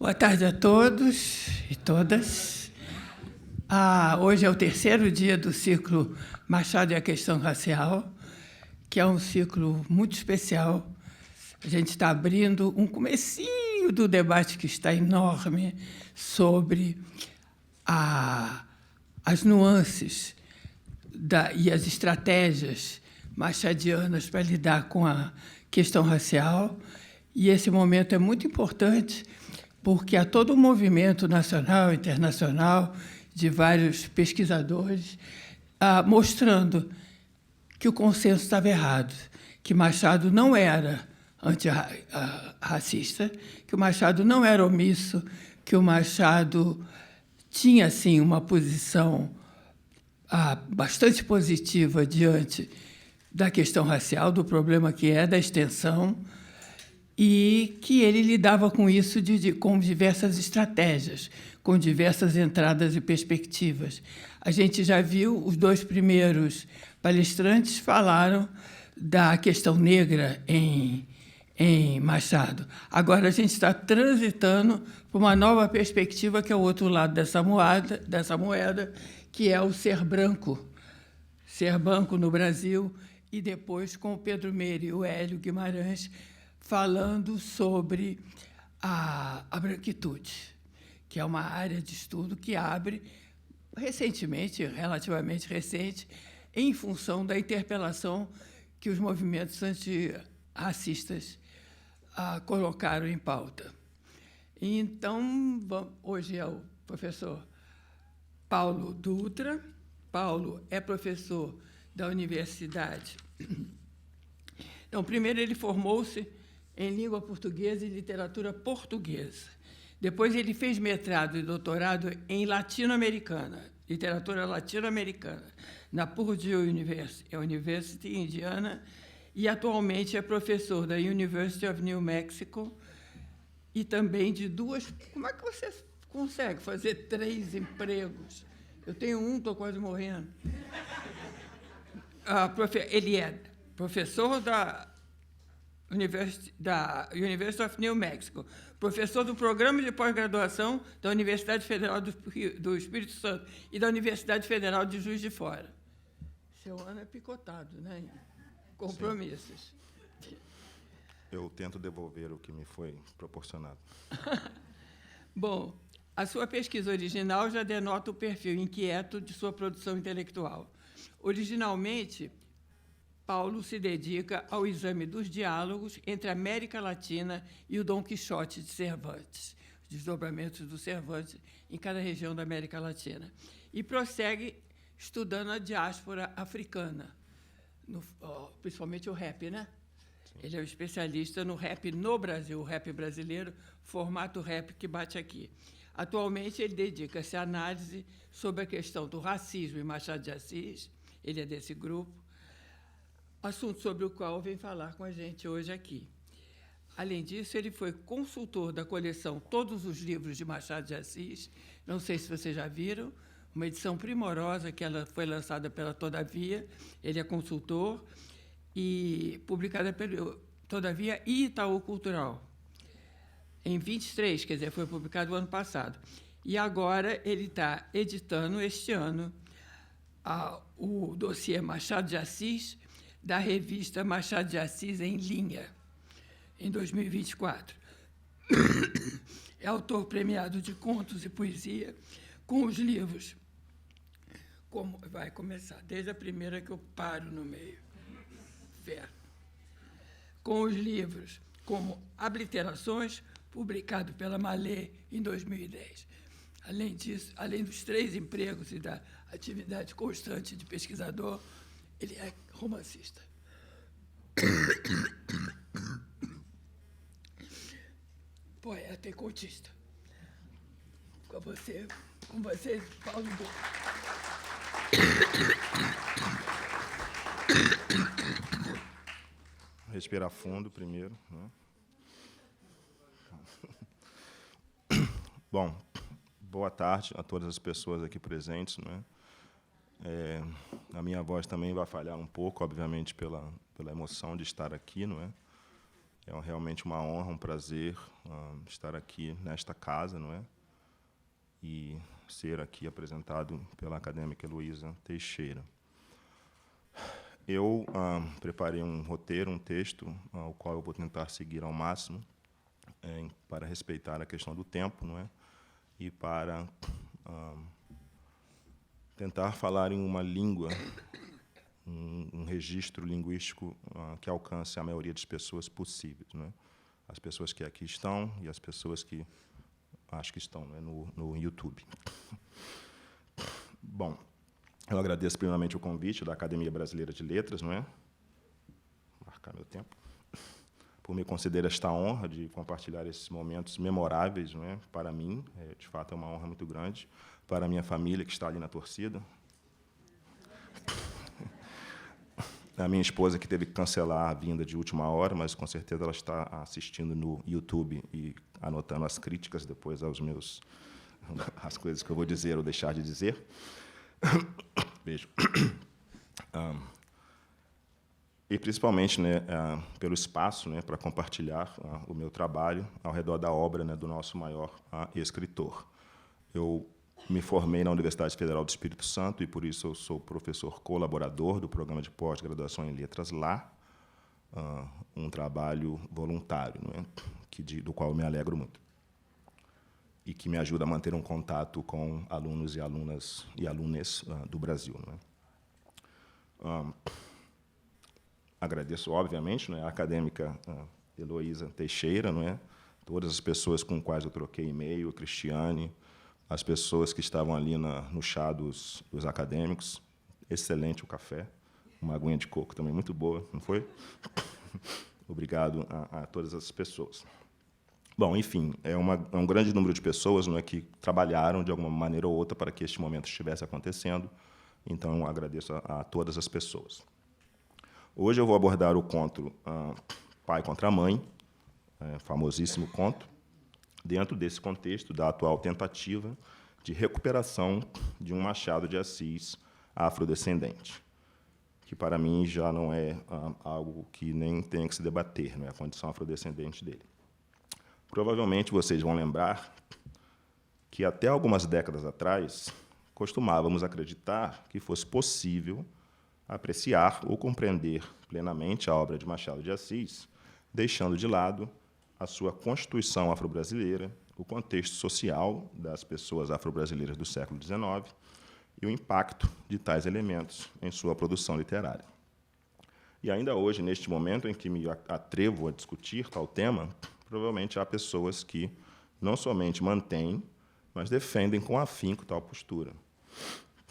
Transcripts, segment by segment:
Boa tarde a todos e todas. Hoje é o terceiro dia do ciclo Machado e a Questão Racial, que é um ciclo muito especial. A gente está abrindo um comecinho do debate que está enorme sobre as nuances e as estratégias machadianas para lidar com a questão racial. E esse momento é muito importante porque há todo um movimento nacional e internacional de vários pesquisadores mostrando que o consenso estava errado, que Machado não era antirracista, que o Machado não era omisso, que o Machado tinha, sim, uma posição bastante positiva diante da questão racial, do problema que é da extensão, e que ele lidava com isso com diversas estratégias, com diversas entradas e perspectivas. A gente já viu, os dois primeiros palestrantes falaram da questão negra em Machado. Agora a gente está transitando para uma nova perspectiva, que é o outro lado dessa moeda, que é o ser branco no Brasil, e depois com o Pedro Meire e o Hélio Guimarães falando sobre a branquitude, que é uma área de estudo que abre recentemente, relativamente recente, em função da interpelação que os movimentos antirracistas colocaram em pauta. Então, hoje é o professor Paulo Dutra. Paulo é professor da universidade. Então, primeiro ele formou-se em língua portuguesa e literatura portuguesa. Depois ele fez mestrado e doutorado em latino-americana, literatura latino-americana, na Purdue University, em Indiana, e atualmente é professor da University of New Mexico e também de duas... Como é que você consegue fazer 3 empregos? Eu tenho um, estou quase morrendo. Ele é professor da University of New Mexico, professor do programa de pós-graduação da Universidade Federal do Espírito Santo e da Universidade Federal de Juiz de Fora. Seu ano é picotado, né? Compromissos. Sim. Eu tento devolver o que me foi proporcionado. Bom, a sua pesquisa original já denota o perfil inquieto de sua produção intelectual. Originalmente, Paulo se dedica ao exame dos diálogos entre a América Latina e o Dom Quixote de Cervantes, os desdobramentos do Cervantes em cada região da América Latina. E prossegue estudando a diáspora africana, principalmente o rap, né? Sim. Ele é um especialista no rap no Brasil, o rap brasileiro, formato rap que bate aqui. Atualmente, ele dedica-se à análise sobre a questão do racismo em Machado de Assis, ele é desse grupo, assunto sobre o qual vem falar com a gente hoje aqui. Além disso, ele foi consultor da coleção Todos os Livros de Machado de Assis, não sei se vocês já viram, uma edição primorosa que ela foi lançada pela Todavia, ele é consultor, e publicada pelo Todavia e Itaú Cultural, em 23, quer dizer, foi publicado o ano passado. E agora ele está editando, este ano, o dossiê Machado de Assis, da revista Machado de Assis em Linha, em 2024. É autor premiado de contos e poesia, com os livros, como vai começar, desde a primeira que eu paro no meio, com os livros como Abliterações, publicado pela Malê em 2010. Além disso, além dos 3 empregos e da atividade constante de pesquisador, ele é romancista. Poeta e contista. Com vocês, Paulo Dutra. Respirar fundo primeiro, né? Bom, boa tarde a todas as pessoas aqui presentes, né? A minha voz também vai falhar um pouco, obviamente, pela emoção de estar aqui, não é? É realmente uma honra, um prazer estar aqui nesta casa, não é? E ser aqui apresentado pela acadêmica Heloísa Teixeira. Eu preparei um roteiro, um texto, ao qual eu vou tentar seguir ao máximo, para respeitar a questão do tempo, não é? E para tentar falar em uma língua, um registro linguístico que alcance a maioria das pessoas possíveis, não é? As pessoas que aqui estão e as pessoas que acho que estão, não é, no YouTube. Bom, eu agradeço primeiramente o convite da Academia Brasileira de Letras, não é? Vou marcar meu tempo. Por me conceder esta honra de compartilhar esses momentos memoráveis, não é? Para mim, de fato, é uma honra muito grande. Para a minha família, que está ali na torcida. A minha esposa, que teve que cancelar a vinda de última hora, mas, com certeza, ela está assistindo no YouTube e anotando as críticas depois as coisas que eu vou dizer ou deixar de dizer. Beijo. E, principalmente, né, pelo espaço, né, para compartilhar o meu trabalho ao redor da obra, né, do nosso maior escritor. Eu me formei na Universidade Federal do Espírito Santo e, por isso, eu sou professor colaborador do programa de pós-graduação em letras lá, um trabalho voluntário, não é? Do qual eu me alegro muito e que me ajuda a manter um contato com alunos e alunas e alunas do Brasil, não é? Agradeço, obviamente, não é, a acadêmica Heloísa Teixeira, não é? Todas as pessoas com as quais eu troquei e-mail, a Cristiane, as pessoas que estavam ali no chá dos acadêmicos. Excelente o café, uma aguinha de coco também muito boa, não foi? Obrigado a todas as pessoas. Bom, enfim, é um grande número de pessoas, não é, que trabalharam de alguma maneira ou outra para que este momento estivesse acontecendo, então eu agradeço a todas as pessoas. Hoje eu vou abordar o conto Pai contra a Mãe, famosíssimo conto, dentro desse contexto da atual tentativa de recuperação de um Machado de Assis afrodescendente, que, para mim, já não é algo que nem tem que se debater, não é, a condição afrodescendente dele. Provavelmente vocês vão lembrar que, até algumas décadas atrás, costumávamos acreditar que fosse possível apreciar ou compreender plenamente a obra de Machado de Assis, deixando de lado a sua constituição afro-brasileira, o contexto social das pessoas afro-brasileiras do século XIX e o impacto de tais elementos em sua produção literária. E ainda hoje, neste momento em que me atrevo a discutir tal tema, provavelmente há pessoas que não somente mantêm, mas defendem com afinco tal postura,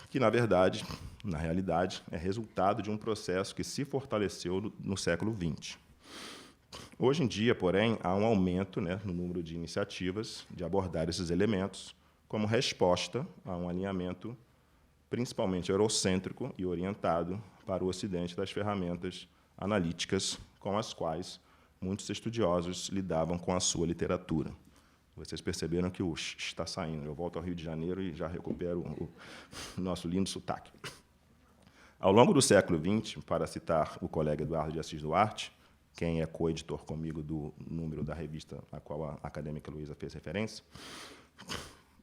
que, na verdade, na realidade, é resultado de um processo que se fortaleceu no século XX. Hoje em dia, porém, há um aumento, né, no número de iniciativas de abordar esses elementos como resposta a um alinhamento principalmente eurocêntrico e orientado para o Ocidente das ferramentas analíticas com as quais muitos estudiosos lidavam com a sua literatura. Vocês perceberam que o está saindo. Eu volto ao Rio de Janeiro e já recupero o nosso lindo sotaque. Ao longo do século XX, para citar o colega Eduardo de Assis Duarte, quem é coeditor comigo do número da revista a qual a acadêmica Heloísa fez referência,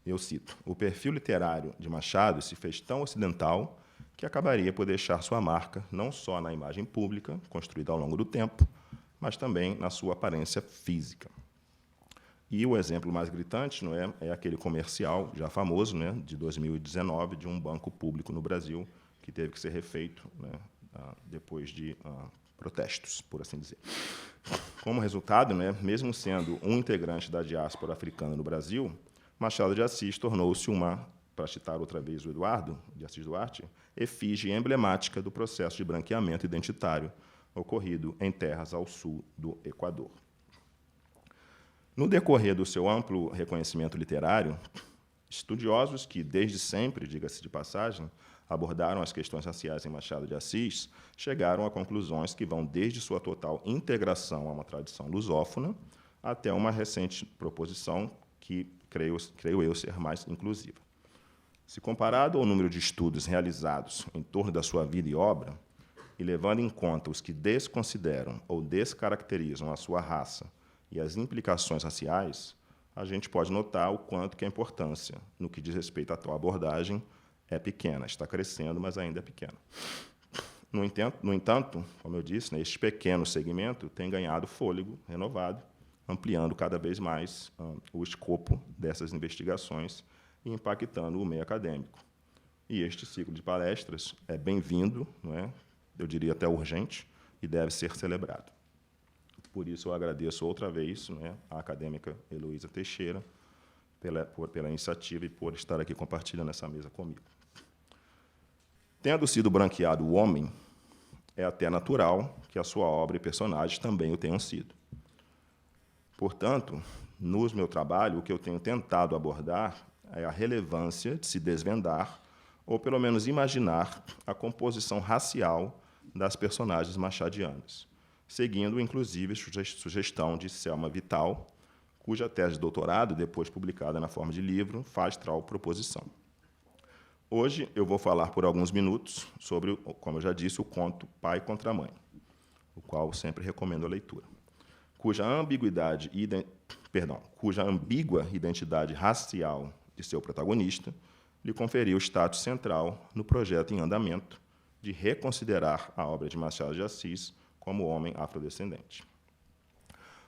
eu cito: o perfil literário de Machado se fez tão ocidental que acabaria por deixar sua marca não só na imagem pública, construída ao longo do tempo, mas também na sua aparência física. E o exemplo mais gritante, não é, é aquele comercial já famoso, né, de 2019, de um banco público no Brasil, que teve que ser refeito, né, depois de protestos, por assim dizer. Como resultado, né, mesmo sendo um integrante da diáspora africana no Brasil, Machado de Assis tornou-se uma, para citar outra vez o Eduardo de Assis Duarte, efígie emblemática do processo de branqueamento identitário ocorrido em terras ao sul do Equador. No decorrer do seu amplo reconhecimento literário, estudiosos que, desde sempre, diga-se de passagem, abordaram as questões raciais em Machado de Assis, chegaram a conclusões que vão desde sua total integração a uma tradição lusófona até uma recente proposição que creio eu ser mais inclusiva. Se comparado ao número de estudos realizados em torno da sua vida e obra, e levando em conta os que desconsideram ou descaracterizam a sua raça e as implicações raciais, a gente pode notar o quanto que a importância, no que diz respeito à tal abordagem, é pequena. Está crescendo, mas ainda é pequena. No entanto, como eu disse, este pequeno segmento tem ganhado fôlego renovado, ampliando cada vez mais o escopo dessas investigações e impactando o meio acadêmico. E este ciclo de palestras é bem-vindo, não é? Eu diria até urgente, e deve ser celebrado. Por isso, eu agradeço outra vez, não é, à acadêmica Heloísa Teixeira pela iniciativa e por estar aqui compartilhando essa mesa comigo. Tendo sido branqueado o homem, é até natural que a sua obra e personagens também o tenham sido. Portanto, no meu trabalho, o que eu tenho tentado abordar é a relevância de se desvendar, ou pelo menos imaginar, a composição racial das personagens machadianas, seguindo, inclusive, sugestão de Selma Vital, cuja tese de doutorado, depois publicada na forma de livro, faz tal proposição. Hoje eu vou falar por alguns minutos sobre, como eu já disse, o conto Pai contra Mãe, o qual sempre recomendo a leitura, cuja ambígua identidade racial de seu protagonista lhe conferiu o status central no projeto em andamento de reconsiderar a obra de Machado de Assis como homem afrodescendente.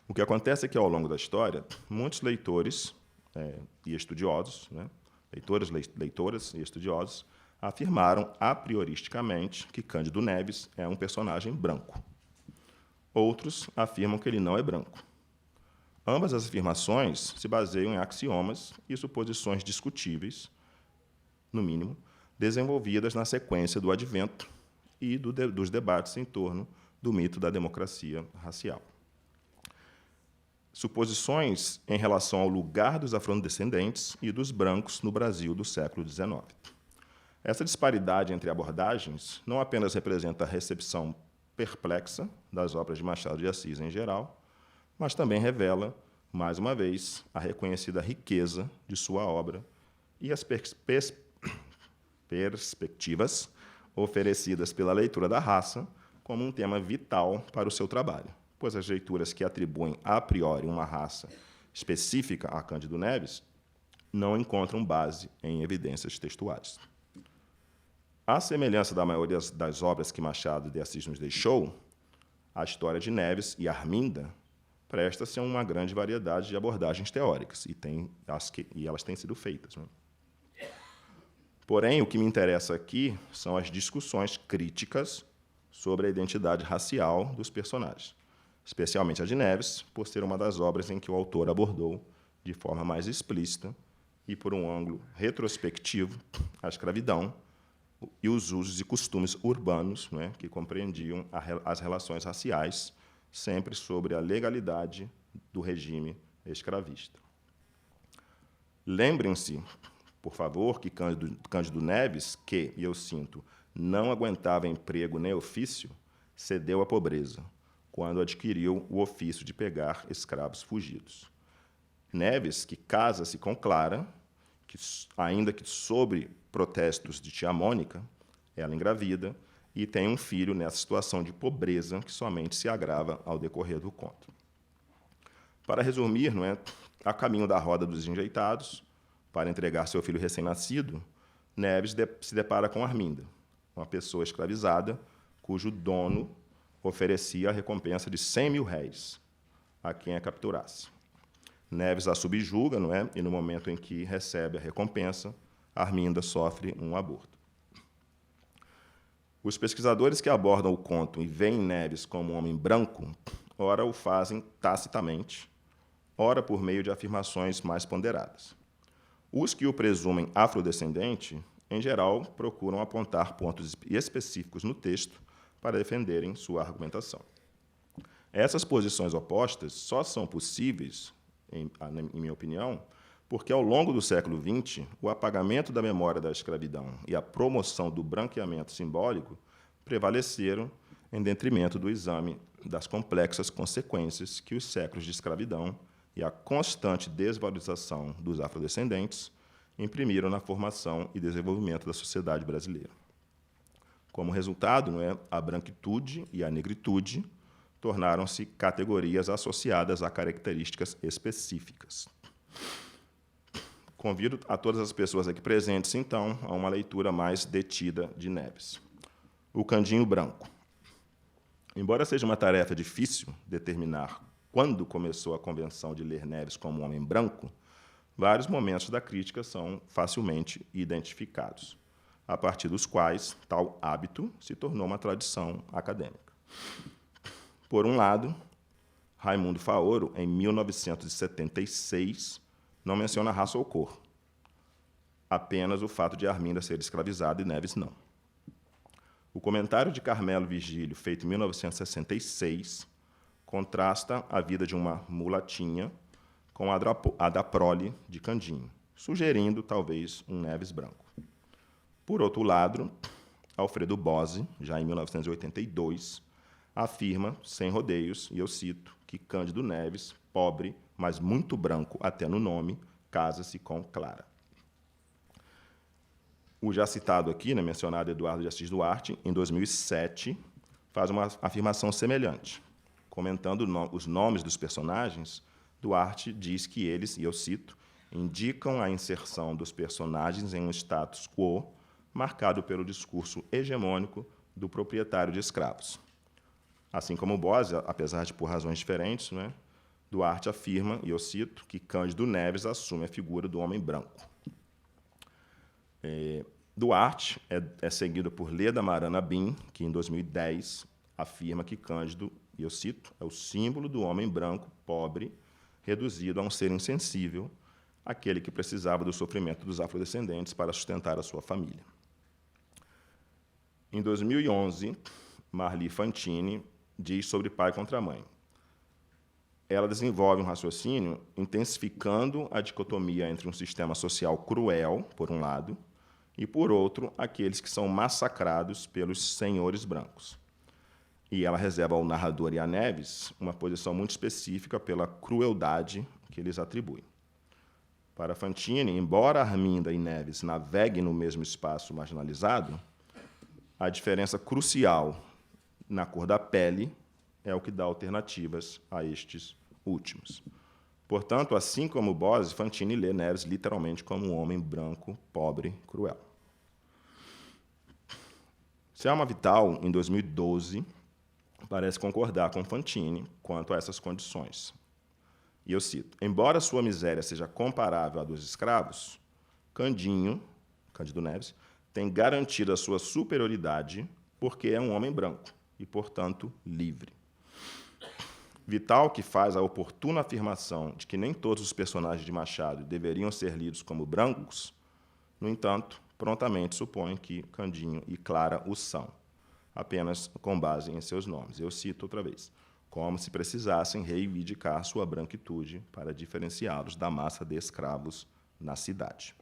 O que acontece é que, ao longo da história, muitos leitores e estudiosos, né, leitoras e estudiosos, afirmaram a prioristicamente que Cândido Neves é um personagem branco. Outros afirmam que ele não é branco. Ambas as afirmações se baseiam em axiomas e suposições discutíveis, no mínimo, desenvolvidas na sequência do advento e dos debates em torno do mito da democracia racial. Suposições em relação ao lugar dos afrodescendentes e dos brancos no Brasil do século XIX. Essa disparidade entre abordagens não apenas representa a recepção perplexa das obras de Machado de Assis em geral, mas também revela, mais uma vez, a reconhecida riqueza de sua obra e as perspectivas oferecidas pela leitura da raça como um tema vital para o seu trabalho, pois as leituras que atribuem a priori uma raça específica a Cândido Neves não encontram base em evidências textuais. À semelhança da maioria das obras que Machado de Assis nos deixou, a história de Neves e Arminda presta-se a uma grande variedade de abordagens teóricas, e elas têm sido feitas, né? Porém, o que me interessa aqui são as discussões críticas sobre a identidade racial dos personagens, especialmente a de Neves, por ser uma das obras em que o autor abordou, de forma mais explícita e por um ângulo retrospectivo, a escravidão e os usos e costumes urbanos, né, que compreendiam as relações raciais, sempre sobre a legalidade do regime escravista. Lembrem-se, por favor, que Cândido Neves, que, e eu sinto, não aguentava emprego nem ofício, cedeu à pobreza, quando adquiriu o ofício de pegar escravos fugidos. Neves, que casa-se com Clara, ainda que sob protestos de tia Mônica, ela engravida e tem um filho nessa situação de pobreza que somente se agrava ao decorrer do conto. Para resumir, não é, a caminho da roda dos enjeitados, para entregar seu filho recém-nascido, Neves se depara com Arminda, uma pessoa escravizada, cujo dono oferecia a recompensa de 100 mil réis a quem a capturasse. Neves a subjuga, não é? E, no momento em que recebe a recompensa, Arminda sofre um aborto. Os pesquisadores que abordam o conto e veem Neves como um homem branco, ora o fazem tacitamente, ora por meio de afirmações mais ponderadas. Os que o presumem afrodescendente, em geral, procuram apontar pontos específicos no texto para defenderem sua argumentação. Essas posições opostas só são possíveis, em minha opinião, porque, ao longo do século XX, o apagamento da memória da escravidão e a promoção do branqueamento simbólico prevaleceram em detrimento do exame das complexas consequências que os séculos de escravidão e a constante desvalorização dos afrodescendentes imprimiram na formação e desenvolvimento da sociedade brasileira. Como resultado, a branquitude e a negritude tornaram-se categorias associadas a características específicas. Convido a todas as pessoas aqui presentes, então, a uma leitura mais detida de Neves. O Candinho Branco. Embora seja uma tarefa difícil determinar quando começou a convenção de ler Neves como um homem branco, vários momentos da crítica são facilmente identificados, a partir dos quais tal hábito se tornou uma tradição acadêmica. Por um lado, Raimundo Faoro, em 1976, não menciona raça ou cor, apenas o fato de Arminda ser escravizada e Neves não. O comentário de Carmelo Virgílio, feito em 1966, contrasta a vida de uma mulatinha com a da prole de Candinho, sugerindo, talvez, um Neves branco. Por outro lado, Alfredo Bose, já em 1982, afirma, sem rodeios, e eu cito, que Cândido Neves, pobre, mas muito branco até no nome, casa-se com Clara. O já citado aqui, mencionado Eduardo de Assis Duarte, em 2007, faz uma afirmação semelhante. Comentando os nomes dos personagens, Duarte diz que eles, e eu cito, indicam a inserção dos personagens em um status quo marcado pelo discurso hegemônico do proprietário de escravos. Assim como Bose, apesar de por razões diferentes, Duarte afirma, e eu cito, que Cândido Neves assume a figura do homem branco. Duarte é seguido por Leda Marana Bin, que, em 2010, afirma que Cândido, e eu cito, é o símbolo do homem branco, pobre, reduzido a um ser insensível, aquele que precisava do sofrimento dos afrodescendentes para sustentar a sua família. Em 2011, Marli Fantini diz sobre pai contra mãe. Ela desenvolve um raciocínio intensificando a dicotomia entre um sistema social cruel, por um lado, e, por outro, aqueles que são massacrados pelos senhores brancos. E ela reserva ao narrador e a Neves uma posição muito específica pela crueldade que eles atribuem. Para Fantini, embora Arminda e Neves naveguem no mesmo espaço marginalizado, a diferença crucial na cor da pele é o que dá alternativas a estes últimos. Portanto, assim como Bose, Fantini lê Neves literalmente como um homem branco, pobre, cruel. Selma Vital, em 2012, parece concordar com Fantini quanto a essas condições. E eu cito, embora sua miséria seja comparável à dos escravos, Cândido Neves, tem garantido a sua superioridade porque é um homem branco e, portanto, livre. Vital, que faz a oportuna afirmação de que nem todos os personagens de Machado deveriam ser lidos como brancos, no entanto, prontamente supõe que Candinho e Clara o são, apenas com base em seus nomes. Eu cito outra vez, como se precisassem reivindicar sua branquitude para diferenciá-los da massa de escravos na cidade.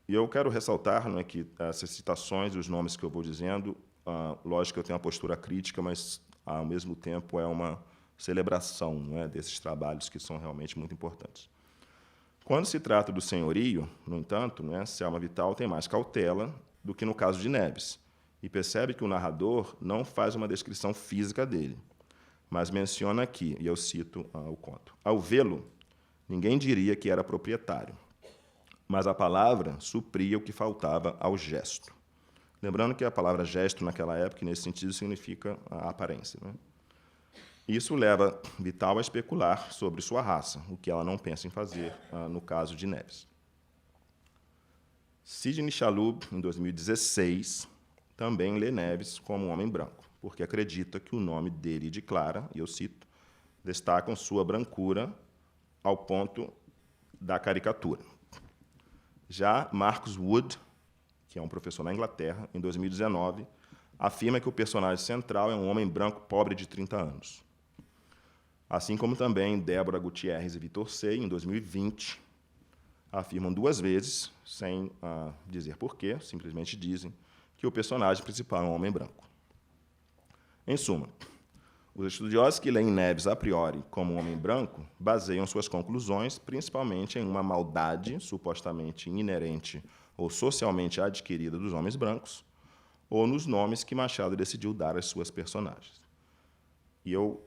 E eu quero ressaltar que essas citações, os nomes que eu vou dizendo, lógico que eu tenho uma postura crítica, mas, ao mesmo tempo, é uma celebração desses trabalhos que são realmente muito importantes. Quando se trata do senhorio, no entanto, Selma Vital tem mais cautela do que no caso de Neves, e percebe que o narrador não faz uma descrição física dele, mas menciona aqui, e eu cito o conto, ao vê-lo, ninguém diria que era proprietário, mas a palavra supria o que faltava ao gesto. Lembrando que a palavra gesto, naquela época, nesse sentido, significa a aparência. Isso leva Vital a especular sobre sua raça, o que ela não pensa em fazer no caso de Neves. Sidney Chalhoub, em 2016, também lê Neves como um homem branco, porque acredita que o nome dele e de Clara, e eu cito, destacam sua brancura ao ponto da caricatura. Já Marcus Wood, que é um professor na Inglaterra, em 2019, afirma que o personagem central é um homem branco pobre de 30 anos. Assim como também Débora Gutierrez e Vitor Sey, em 2020, afirmam duas vezes, sem dizer porquê, simplesmente dizem, que o personagem principal é um homem branco. Em suma, Os estudiosos que leem Neves a priori como um homem branco baseiam suas conclusões principalmente em uma maldade supostamente inerente ou socialmente adquirida dos homens brancos, ou nos nomes que Machado decidiu dar às suas personagens. E eu,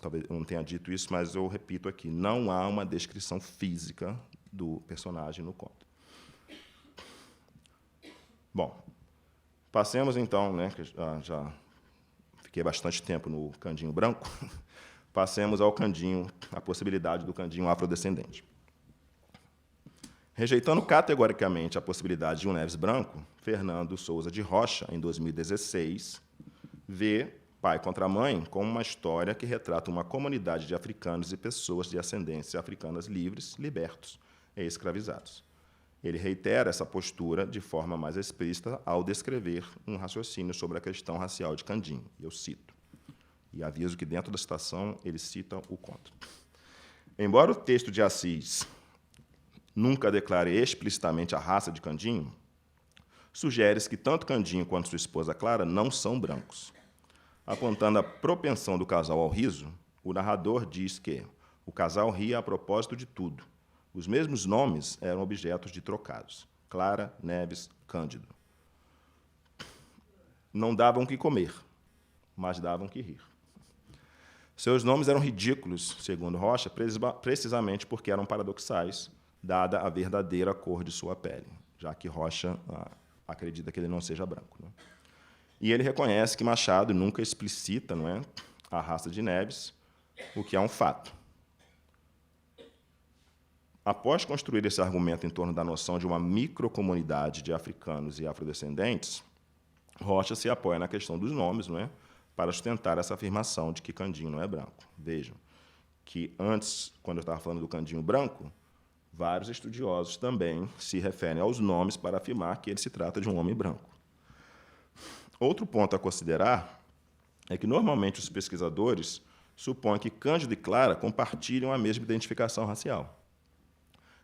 talvez eu não tenha dito isso, mas eu repito aqui, não há uma descrição física do personagem no conto. Bom, passemos então, né, que já fiquei bastante tempo no Candinho branco, passemos ao Candinho, a possibilidade do Candinho afrodescendente. Rejeitando categoricamente a possibilidade de um Neves branco, Fernando Souza de Rocha, em 2016, vê Pai contra Mãe como uma história que retrata uma comunidade de africanos e pessoas de ascendência africanas livres, libertos e escravizados. Ele reitera essa postura de forma mais explícita ao descrever um raciocínio sobre a questão racial de Candinho. Eu cito, e aviso que, dentro da citação, ele cita o conto. Embora o texto de Assis nunca declare explicitamente a raça de Candinho, sugere-se que tanto Candinho quanto sua esposa Clara não são brancos. Apontando a propensão do casal ao riso, o narrador diz que o casal ria a propósito de tudo. Os mesmos nomes eram objetos de trocados. Clara, Neves, Cândido. Não davam o que comer, mas davam o que rir. Seus nomes eram ridículos, segundo Rocha, precisamente porque eram paradoxais, dada a verdadeira cor de sua pele, já que Rocha acredita que ele não seja branco, né? E ele reconhece que Machado nunca explicita, não é, a raça de Neves, o que é um fato. Após construir esse argumento em torno da noção de uma microcomunidade de africanos e afrodescendentes, Rocha se apoia na questão dos nomes, não é, para sustentar essa afirmação de que Candinho não é branco. Vejam que antes, quando eu estava falando do Candinho branco, vários estudiosos também se referem aos nomes para afirmar que ele se trata de um homem branco. Outro ponto a considerar é que, normalmente, os pesquisadores supõem que Cândido e Clara compartilham a mesma identificação racial.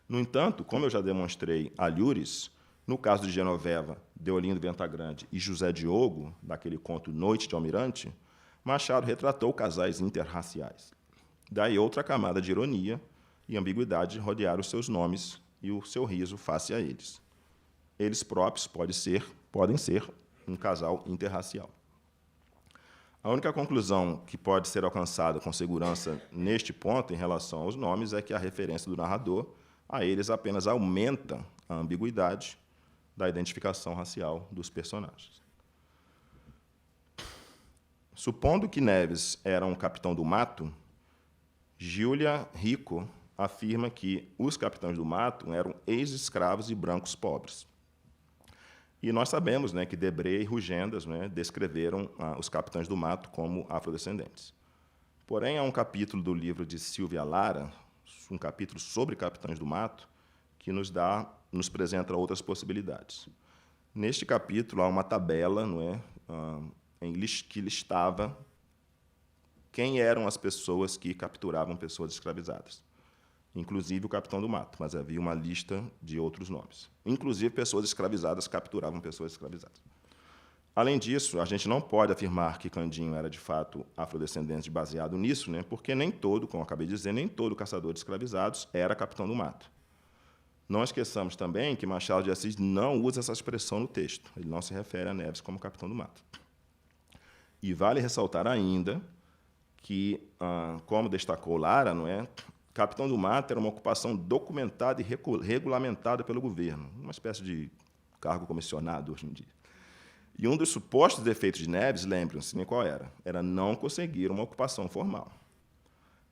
No entanto, como eu já demonstrei a Lures, no caso de Genoveva, Deolindo Ventagrande e José Diogo, daquele conto Noite de Almirante, Machado retratou casais interraciais. Daí outra camada de ironia e ambiguidade rodear os seus nomes e o seu riso face a eles. Eles próprios podem ser um casal interracial. A única conclusão que pode ser alcançada com segurança neste ponto em relação aos nomes é que a referência do narrador a eles apenas aumenta a ambiguidade da identificação racial dos personagens. Supondo que Neves era um capitão do mato, Júlia Rico afirma que os capitães do mato eram ex-escravos e brancos pobres. E nós sabemos, né, que Debré e Rugendas, né, descreveram os capitães do mato como afrodescendentes. Porém, há um capítulo do livro de Silvia Lara, um capítulo sobre capitães do mato, que nos apresenta outras possibilidades. Neste capítulo, há uma tabela, não é, que listava quem eram as pessoas que capturavam pessoas escravizadas, inclusive o capitão do mato, mas havia uma lista de outros nomes. Inclusive, pessoas escravizadas capturavam pessoas escravizadas. Além disso, a gente não pode afirmar que Candinho era, de fato, afrodescendente baseado nisso, né, porque nem todo, como eu acabei de dizer, nem todo caçador de escravizados era capitão do mato. Não esqueçamos também que Machado de Assis não usa essa expressão no texto. Ele não se refere a Neves como capitão do mato. E vale ressaltar ainda que, como destacou Lara, não é, capitão do mato era uma ocupação documentada e regulamentada pelo governo, uma espécie de cargo comissionado hoje em dia. E um dos supostos defeitos de Neves, lembrem-se nem qual era? Era não conseguir uma ocupação formal.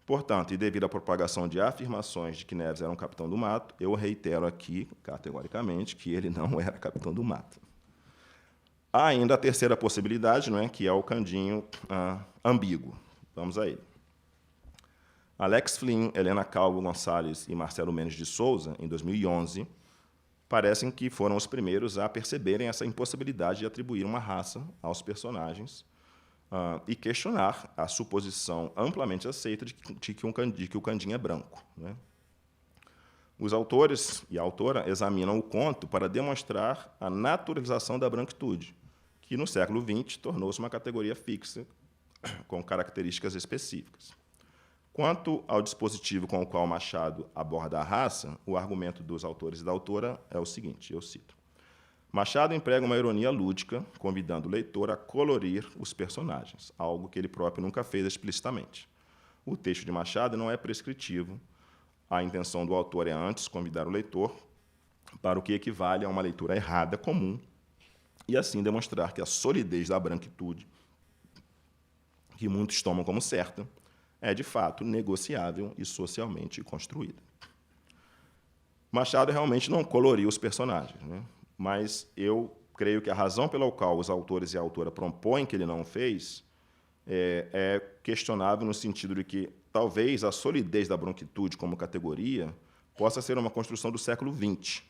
Portanto, e devido à propagação de afirmações de que Neves era um capitão do mato, eu reitero aqui, categoricamente, que ele não era capitão do mato. Há ainda a terceira possibilidade, não é, que é o Candinho ambíguo. Vamos a ele. Alex Flynn, Helena Calvo Gonçalves e Marcelo Mendes de Souza, em 2011, parecem que foram os primeiros a perceberem essa impossibilidade de atribuir uma raça aos personagens e questionar a suposição amplamente aceita de que o Candinho é branco, né? Os autores e a autora examinam o conto para demonstrar a naturalização da branquitude, que, no século XX, tornou-se uma categoria fixa com características específicas. Quanto ao dispositivo com o qual Machado aborda a raça, o argumento dos autores e da autora é o seguinte, eu cito: Machado emprega uma ironia lúdica, convidando o leitor a colorir os personagens, algo que ele próprio nunca fez explicitamente. O texto de Machado não é prescritivo. A intenção do autor é antes convidar o leitor para o que equivale a uma leitura errada comum e assim demonstrar que a solidez da branquitude, que muitos tomam como certa, é de fato negociável e socialmente construída. Machado realmente não coloriu os personagens, né? Mas eu creio que a razão pela qual os autores e a autora propõem que ele não fez é questionável no sentido de que talvez a solidez da branquitude como categoria possa ser uma construção do século XX,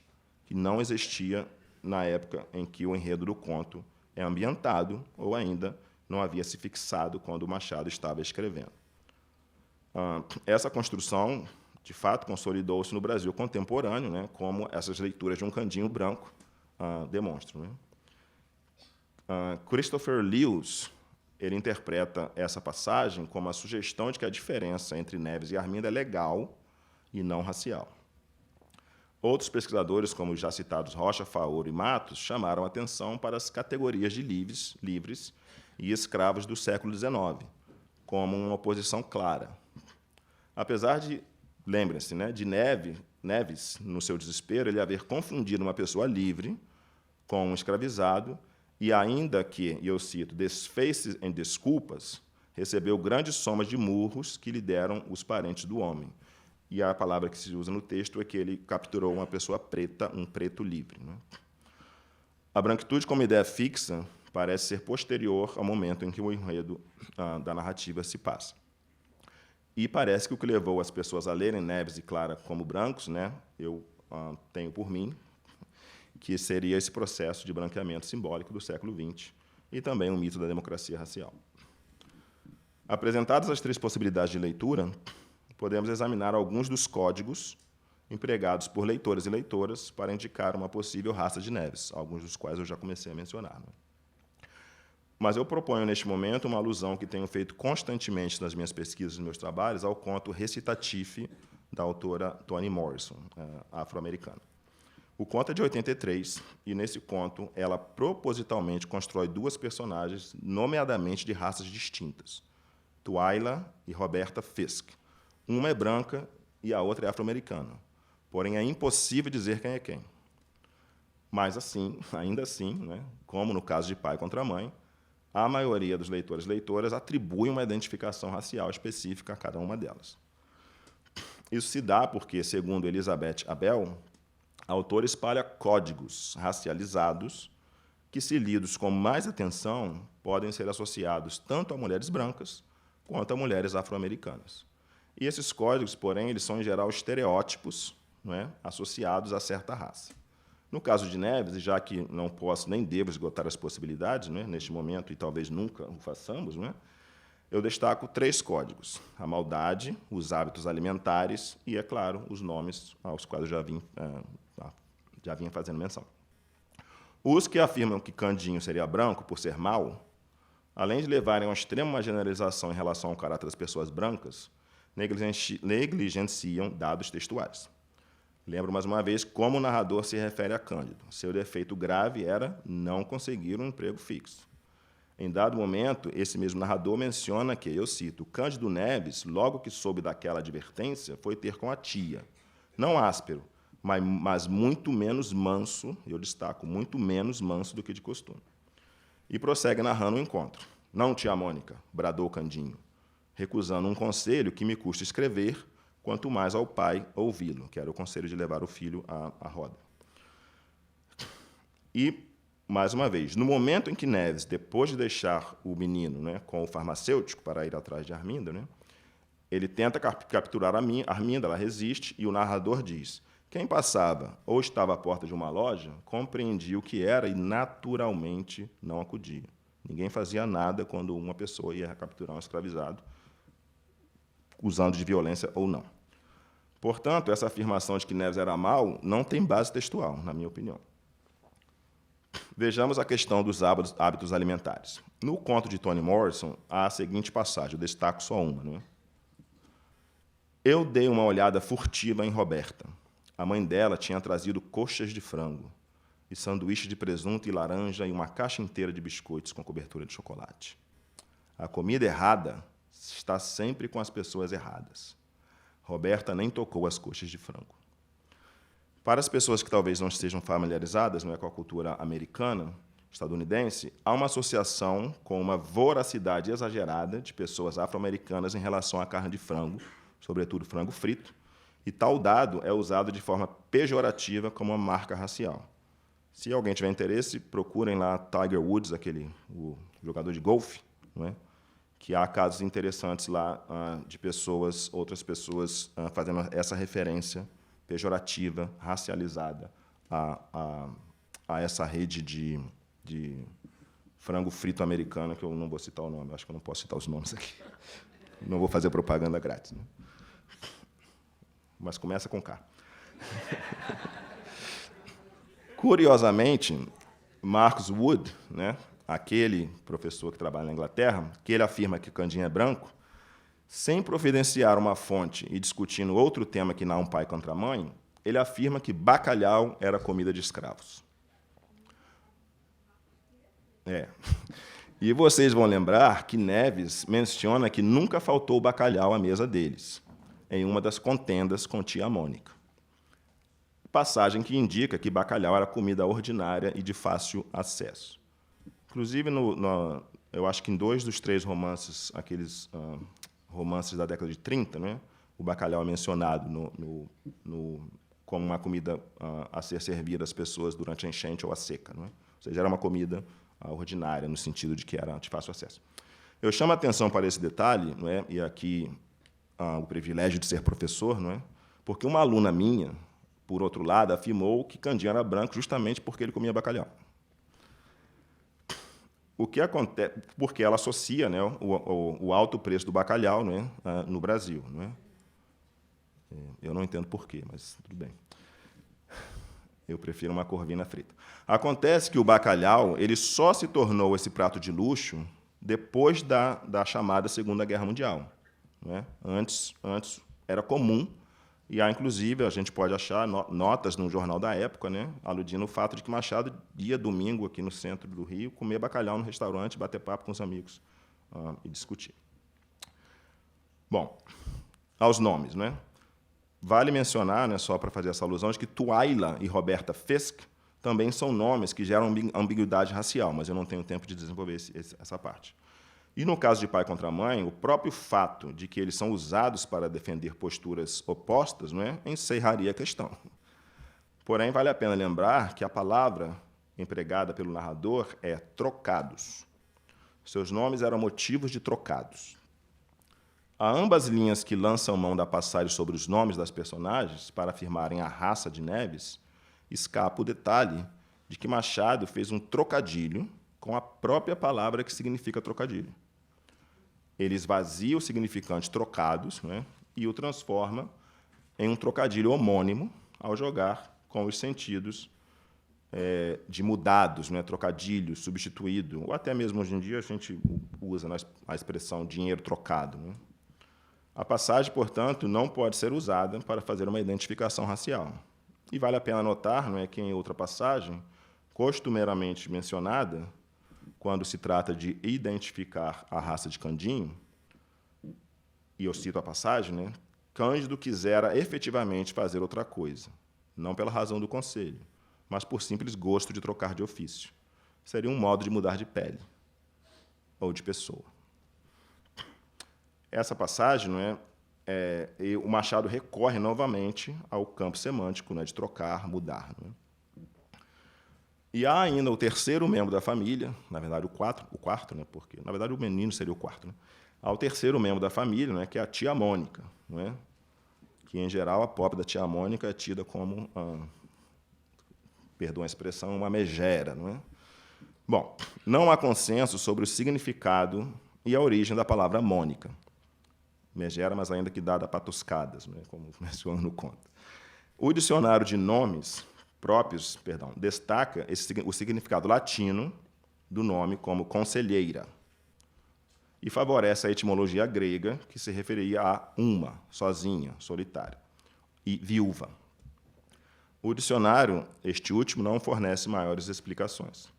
que não existia na época em que o enredo do conto é ambientado ou ainda não havia se fixado quando Machado estava escrevendo. Essa construção, de fato, consolidou-se no Brasil contemporâneo, né, como essas leituras de um candinho branco demonstram, né? Christopher Lewis ele interpreta essa passagem como a sugestão de que a diferença entre Neves e Arminda é legal e não racial. Outros pesquisadores, como os já citados Rocha, Faoro e Matos, chamaram atenção para as categorias de livres e escravos do século XIX, como uma oposição clara. Apesar de, lembrem-se, né, de Neves, no seu desespero, ele haver confundido uma pessoa livre com um escravizado, e ainda que, e eu cito, desfez-se em desculpas, recebeu grandes somas de murros que lhe deram os parentes do homem. E a palavra que se usa no texto é que ele capturou uma pessoa preta, um preto livre, né? A branquitude como ideia fixa parece ser posterior ao momento em que o enredo da narrativa se passa. E parece que o que levou as pessoas a lerem Neves e Clara como brancos, né, eu tenho por mim, que seria esse processo de branqueamento simbólico do século XX e também o mito da democracia racial. Apresentadas as três possibilidades de leitura, podemos examinar alguns dos códigos empregados por leitores e leitoras para indicar uma possível raça de Neves, alguns dos quais eu já comecei a mencionar, né? Mas eu proponho, neste momento, uma alusão que tenho feito constantemente nas minhas pesquisas e nos meus trabalhos ao conto Recitatif, da autora Toni Morrison, afro-americana. O conto é de 83, e, nesse conto, ela propositalmente constrói duas personagens, nomeadamente de raças distintas, Twyla e Roberta Fisk. Uma é branca e a outra é afro-americana. Porém, é impossível dizer quem é quem. Mas, assim, ainda assim, né, como no caso de pai contra mãe, a maioria dos leitores e leitoras atribui uma identificação racial específica a cada uma delas. Isso se dá porque, segundo Elizabeth Abel, a autora espalha códigos racializados que, se lidos com mais atenção, podem ser associados tanto a mulheres brancas quanto a mulheres afro-americanas. E esses códigos, porém, eles são, em geral, estereótipos, não é, associados a certa raça. No caso de Neves, e já que não posso nem devo esgotar as possibilidades, não é, neste momento, e talvez nunca o façamos, não é, eu destaco três códigos: a maldade, os hábitos alimentares e, é claro, os nomes aos quais eu já vinha fazendo menção. Os que afirmam que Candinho seria branco por ser mau, além de levarem a um extremo uma generalização em relação ao caráter das pessoas brancas, negligenciam dados textuais. Lembro, mais uma vez, como o narrador se refere a Cândido. Seu defeito grave era não conseguir um emprego fixo. Em dado momento, esse mesmo narrador menciona que, eu cito, Cândido Neves, logo que soube daquela advertência, foi ter com a tia. Não áspero, mas muito menos manso, eu destaco, muito menos manso do que de costume. E prossegue narrando o encontro. Não, tia Mônica, bradou Candinho, recusando um conselho que me custa escrever, quanto mais ao pai ouvi-lo, que era o conselho de levar o filho à roda. E, mais uma vez, no momento em que Neves, depois de deixar o menino, né, com o farmacêutico para ir atrás de Arminda, né, ele tenta capturar Arminda, ela resiste, e o narrador diz: quem passava ou estava à porta de uma loja compreendia o que era e, naturalmente, não acudia. Ninguém fazia nada quando uma pessoa ia capturar um escravizado, usando de violência ou não. Portanto, essa afirmação de que Neves era mau não tem base textual, na minha opinião. Vejamos a questão dos hábitos alimentares. No conto de Toni Morrison, há a seguinte passagem, eu destaco só uma. Né? Eu dei uma olhada furtiva em Roberta. A mãe dela tinha trazido coxas de frango, e sanduíche de presunto e laranja e uma caixa inteira de biscoitos com cobertura de chocolate. A comida errada está sempre com as pessoas erradas. Roberta nem tocou as coxas de frango. Para as pessoas que talvez não estejam familiarizadas, não é, com a cultura americana, estadunidense, há uma associação com uma voracidade exagerada de pessoas afro-americanas em relação à carne de frango, sobretudo frango frito, e tal dado é usado de forma pejorativa como uma marca racial. Se alguém tiver interesse, procurem lá Tiger Woods, o jogador de golfe, não é? Que há casos interessantes lá de outras pessoas fazendo essa referência pejorativa, racializada a essa rede de frango frito americana, que eu não vou citar o nome, acho que eu não posso citar os nomes aqui. Não vou fazer propaganda grátis. Né? Mas começa com K. Curiosamente, Marcus Wood, né, aquele professor que trabalha na Inglaterra, que ele afirma que Candinho é branco, sem providenciar uma fonte e discutindo outro tema que não um pai contra a mãe, ele afirma que bacalhau era comida de escravos. E vocês vão lembrar que Neves menciona que nunca faltou bacalhau à mesa deles, em uma das contendas com tia Mônica. Passagem que indica que bacalhau era comida ordinária e de fácil acesso. Inclusive, eu acho que em 2 dos 3 romances, aqueles romances da década de 30, né, o bacalhau é mencionado como uma comida a ser servida às pessoas durante a enchente ou a seca. Né? Ou seja, era uma comida ordinária, no sentido de que era de fácil acesso. Eu chamo a atenção para esse detalhe, não é? E aqui o privilégio de ser professor, não é? Porque uma aluna minha, por outro lado, afirmou que Candinho era branco justamente porque ele comia bacalhau. O que acontece, porque ela associa, né, o alto preço do bacalhau, né, no Brasil. Né? Eu não entendo por quê, mas tudo bem. Eu prefiro uma corvina frita. Acontece que o bacalhau ele só se tornou esse prato de luxo depois da chamada Segunda Guerra Mundial. Né? Antes era comum, e há, inclusive, a gente pode achar notas no jornal da época, né, aludindo ao fato de que Machado ia domingo aqui no centro do Rio comer bacalhau no restaurante, bater papo com os amigos e discutir. Bom, aos nomes, né? Vale mencionar, né, só para fazer essa alusão, de que Tuaila e Roberta Fisk também são nomes que geram ambiguidade racial, mas eu não tenho tempo de desenvolver essa parte. E, no caso de pai contra mãe, o próprio fato de que eles são usados para defender posturas opostas, não é, encerraria a questão. Porém, vale a pena lembrar que a palavra empregada pelo narrador é trocados. Seus nomes eram motivos de trocados. A ambas linhas que lançam mão da passagem sobre os nomes das personagens para afirmarem a raça de Neves, escapa o detalhe de que Machado fez um trocadilho com a própria palavra que significa trocadilho. Ele esvazia o significante trocados, né, e o transforma em um trocadilho homônimo ao jogar com os sentidos de mudados, né, trocadilho, substituído, ou até mesmo hoje em dia a gente usa a expressão dinheiro trocado. Né. A passagem, portanto, não pode ser usada para fazer uma identificação racial. E vale a pena notar, não é, que em outra passagem, costumeiramente mencionada, quando se trata de identificar a raça de Candinho, e eu cito a passagem, né, Cândido quisera efetivamente fazer outra coisa, não pela razão do conselho, mas por simples gosto de trocar de ofício. Seria um modo de mudar de pele ou de pessoa. Essa passagem, não é, o Machado recorre novamente ao campo semântico, né, de trocar, mudar. Não é? E há ainda o terceiro membro da família, na verdade o quarto, né, porque na verdade o menino seria o quarto. Né? Há o terceiro membro da família, né, que é a tia Mônica, não é? Que em geral a pobre da tia Mônica é tida como, perdão a expressão, uma megera, não é? Bom, não há consenso sobre o significado e a origem da palavra Mônica. Megera, mas ainda que dada a patuscadas, né, como menciona no conto. O dicionário de nomes destaca o significado latino do nome como conselheira e favorece a etimologia grega, que se referia a uma, sozinha, solitária, e viúva. O dicionário, este último, não fornece maiores explicações.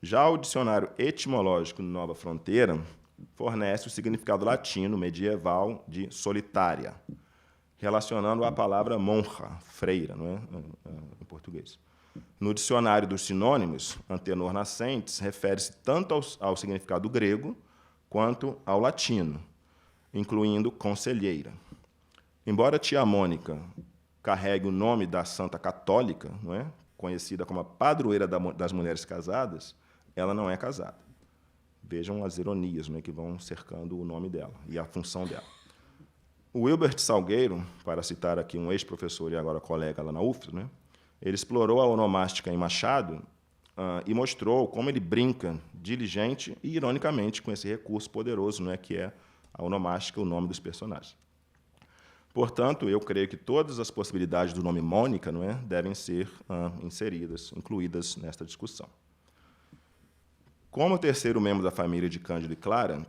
Já o dicionário etimológico Nova Fronteira fornece o significado latino medieval de solitária, relacionando a palavra monja, freira, não é? Em português. No dicionário dos sinônimos, antenor nascentes, refere-se tanto ao significado grego quanto ao latino, incluindo conselheira. Embora tia Mônica carregue o nome da santa católica, não é? Conhecida como a padroeira das mulheres casadas, ela não é casada. Vejam as ironias, não é, que vão cercando o nome dela e a função dela. O Wilbert Salgueiro, para citar aqui um ex-professor e agora colega lá na UFRS, né, ele explorou a onomástica em Machado e mostrou como ele brinca diligente e ironicamente com esse recurso poderoso, não é, que é a onomástica, o nome dos personagens. Portanto, eu creio que todas as possibilidades do nome Mônica, não é, devem ser inseridas, incluídas nesta discussão. Como terceiro membro da família de Cândido e Clara,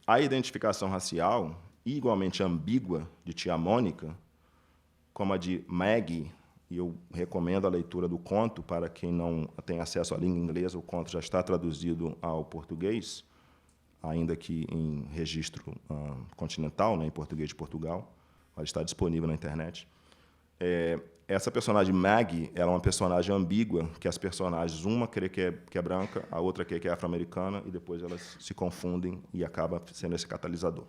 a identificação racial, igualmente ambígua, de tia Mônica, como a de Maggie, e eu recomendo a leitura do conto para quem não tem acesso à língua inglesa, o conto já está traduzido ao português, ainda que em registro continental, né, em português de Portugal, mas está disponível na internet. Essa personagem Maggie, ela é uma personagem ambígua, que as personagens, uma crê que é branca, a outra crê que é afro-americana, e depois elas se confundem e acaba sendo esse catalisador.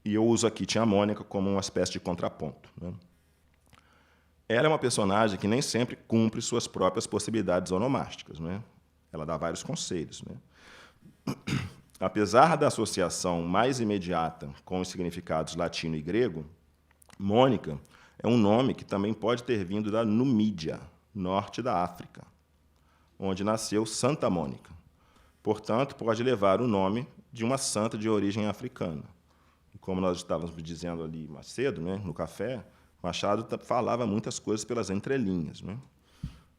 E eu uso aqui tia Mônica como uma espécie de contraponto, né? Ela é uma personagem que nem sempre cumpre suas próprias possibilidades onomásticas, né? Ela dá vários conselhos, né? Apesar da associação mais imediata com os significados latino e grego, Mônica é um nome que também pode ter vindo da Numídia, norte da África, onde nasceu Santa Mônica. Portanto, pode levar o nome de uma santa de origem africana. E como nós estávamos dizendo ali mais cedo, né, no café, Machado falava muitas coisas pelas entrelinhas, né?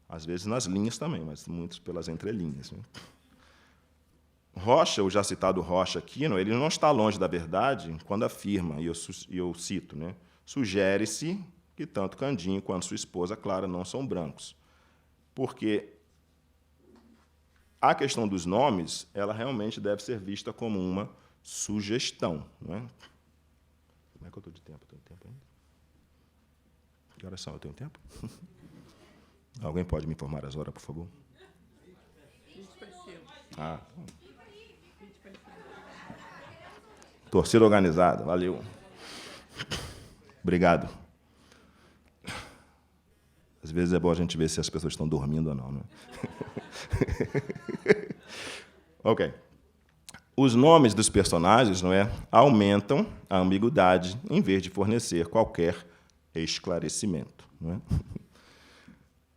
Às vezes nas linhas também, mas muitas pelas entrelinhas, né? Rocha, o já citado Rocha Aquino, ele não está longe da verdade quando afirma, e eu cito, né, sugere-se que tanto Candinho quanto sua esposa Clara não são brancos, porque a questão dos nomes, ela realmente deve ser vista como uma sugestão, não é? Como é que eu estou de tempo? Tenho tempo ainda? Que horas são? Eu tenho tempo? Alguém pode me informar as horas, por favor? 20 para 5. Ah, 20 para 5. torcida organizada, valeu. Obrigado. Às vezes é bom a gente ver se as pessoas estão dormindo ou não, né? Ok. Os nomes dos personagens, não é, aumentam a ambiguidade em vez de fornecer qualquer esclarecimento, não é?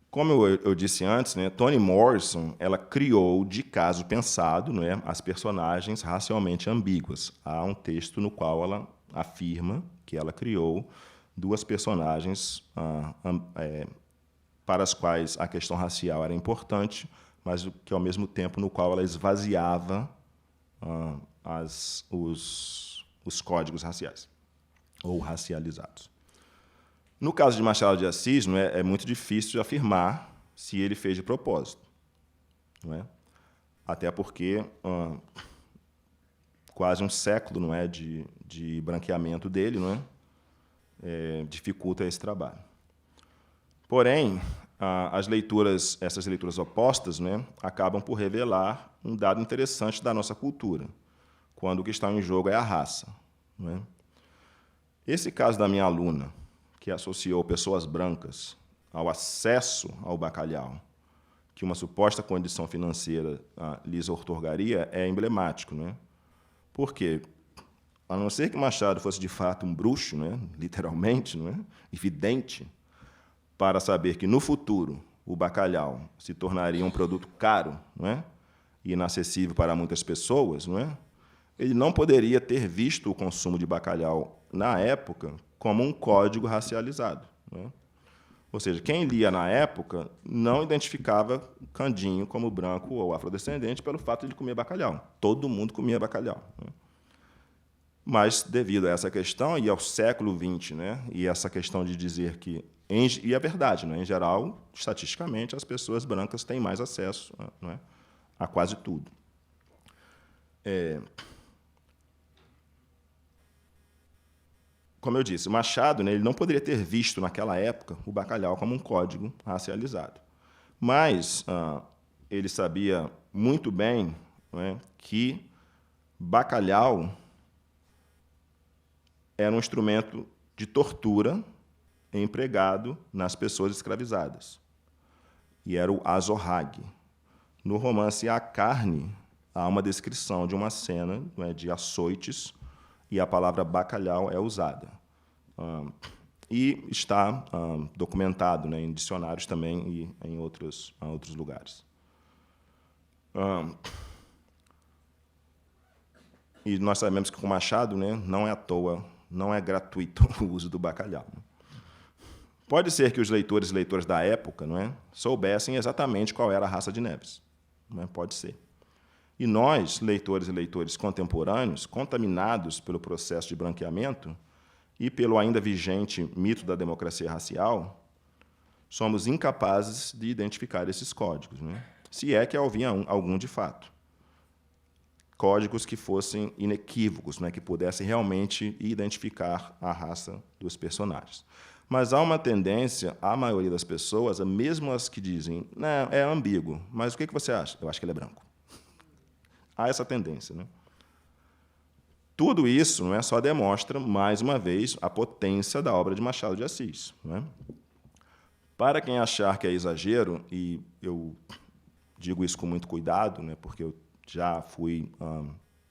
Como eu disse antes, né, Toni Morrison ela criou de caso pensado, não é, as personagens racialmente ambíguas. Há um texto no qual ela afirma que ela criou duas personagens para as quais a questão racial era importante, mas que, ao mesmo tempo, no qual ela esvaziava os códigos raciais, ou racializados. No caso de Machado de Assis, não é muito difícil de afirmar se ele fez de propósito, não é? Até porque quase um século, não é, de branqueamento dele, não é, dificulta esse trabalho. Porém, essas leituras opostas, né, acabam por revelar um dado interessante da nossa cultura, quando o que está em jogo é a raça, não é? Esse caso da minha aluna, que associou pessoas brancas ao acesso ao bacalhau, que uma suposta condição financeira lhes outorgaria, é emblemático, né? Por quê? A não ser que Machado fosse, de fato, um bruxo, né, literalmente, não é, evidente, para saber que, no futuro, o bacalhau se tornaria um produto caro, não é, e inacessível para muitas pessoas, não é, ele não poderia ter visto o consumo de bacalhau, na época, como um código racializado, não é? Ou seja, quem lia na época não identificava Candinho como branco ou afrodescendente pelo fato de ele comer bacalhau. Todo mundo comia bacalhau, né? Mas, devido a essa questão, e ao século XX, né, e essa questão de dizer que... E é verdade, né, em geral, estatisticamente, as pessoas brancas têm mais acesso, né, a quase tudo. Como eu disse, Machado, né, ele não poderia ter visto, naquela época, o bacalhau como um código racializado. Mas ele sabia muito bem, né, que bacalhau era um instrumento de tortura empregado nas pessoas escravizadas. E era o azorrague. No romance A Carne, há uma descrição de uma cena, né, de açoites, e a palavra bacalhau é usada. E está documentado, né, em dicionários também e em outros lugares. E nós sabemos que com Machado, né, não é à toa, não é gratuito o uso do bacalhau. Pode ser que os leitores e leitoras da época, não é, soubessem exatamente qual era a raça de Neves. Não é? Pode ser. E nós, leitores e leitores contemporâneos, contaminados pelo processo de branqueamento e pelo ainda vigente mito da democracia racial, somos incapazes de identificar esses códigos, né? Se é que havia algum de fato. Códigos que fossem inequívocos, né, que pudessem realmente identificar a raça dos personagens. Mas há uma tendência, a maioria das pessoas, mesmo as que dizem, não, é ambíguo, mas o que você acha? Eu acho que ele é branco. Há essa tendência, né? Tudo isso, não é, só demonstra, mais uma vez, a potência da obra de Machado de Assis, não é? Para quem achar que é exagero, e eu digo isso com muito cuidado, né, porque eu já fui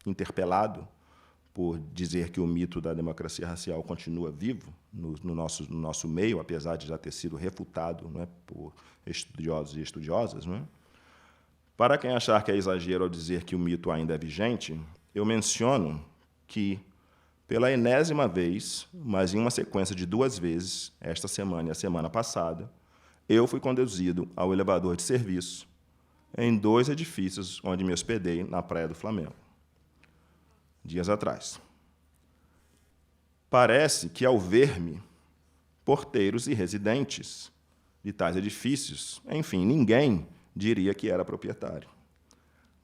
interpelado por dizer que o mito da democracia racial continua vivo no nosso meio, apesar de já ter sido refutado, não é, por estudiosos e estudiosas, não é? Para quem achar que é exagero ao dizer que o mito ainda é vigente, eu menciono que, pela enésima vez, mas em uma sequência de 2 vezes, esta semana e a semana passada, eu fui conduzido ao elevador de serviço em 2 edifícios onde me hospedei na Praia do Flamengo, dias atrás. Parece que, ao ver-me, porteiros e residentes de tais edifícios, enfim, ninguém diria que era proprietário.